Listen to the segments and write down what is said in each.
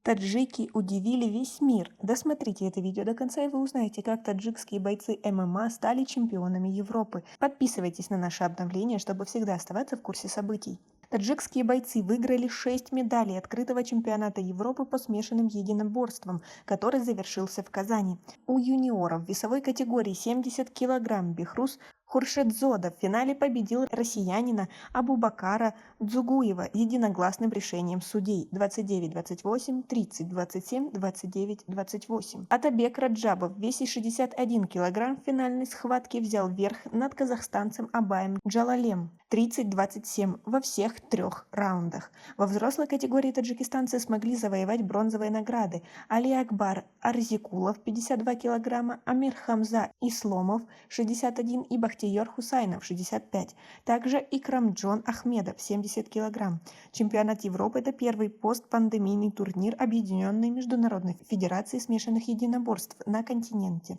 Таджики удивили весь мир. Досмотрите это видео до конца, и вы узнаете, как таджикские бойцы ММА стали чемпионами Европы. Подписывайтесь на наши обновления, чтобы всегда оставаться в курсе событий. Таджикские бойцы выиграли 6 медалей открытого чемпионата Европы по смешанным единоборствам, который завершился в Казани. У юниоров в весовой категории 70 кг Бехрус Хуршедзода в финале победил россиянина Абубакара Дзугуева единогласным решением судей 29-28, 30-27, 29-28. Атабек Раджабов в весе 61 кг в финальной схватке взял верх над казахстанцем Абаем Джалалем 30-27 во всех трех раундах. Во взрослой категории таджикистанцы смогли завоевать бронзовые награды. Али Акбар Арзикулов 52 кг, Амир Хамза Исломов 61 и Бахтияр Хусайнов 65. Также Икрамджон Ахмедов 70 кг. Чемпионат Европы – это первый постпандемийный турнир Объединенной международной федерации смешанных единоборств на континенте.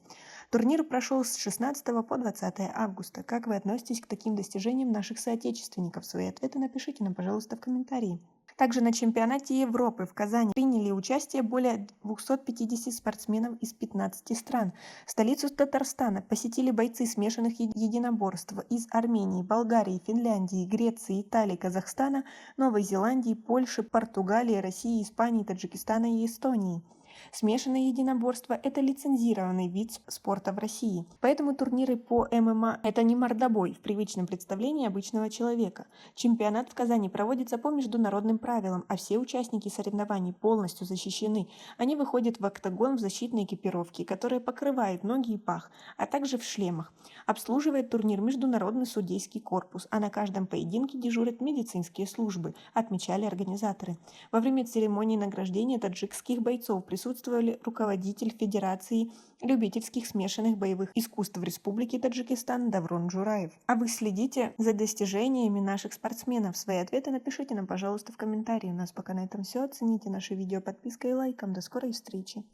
Турнир прошел с 16 по 20 августа. Как вы относитесь к таким достижениям наших соотечественников? Свои ответы напишите нам, пожалуйста, в комментарии. Также на чемпионате Европы в Казани приняли участие более 250 спортсменов из 15 стран. Столицу Татарстана посетили бойцы смешанных единоборств из Армении, Болгарии, Финляндии, Греции, Италии, Казахстана, Новой Зеландии, Польши, Португалии, России, Испании, Таджикистана и Эстонии. Смешанное единоборство – это лицензированный вид спорта в России. Поэтому турниры по ММА – это не мордобой в привычном представлении обычного человека. Чемпионат в Казани проводится по международным правилам, а все участники соревнований полностью защищены. Они выходят в октагон в защитной экипировке, которая покрывает ноги и пах, а также в шлемах. Обслуживает турнир Международный судейский корпус, а на каждом поединке дежурят медицинские службы, отмечали организаторы. Во время церемонии награждения таджикских бойцов присутствовали руководитель Федерации любительских смешанных боевых искусств в Республике Таджикистан Даврон Джураев. А вы следите за достижениями наших спортсменов. Свои ответы напишите нам, пожалуйста, в комментарии. У нас пока на этом все. Оцените наше видео подпиской и лайком. До скорой встречи!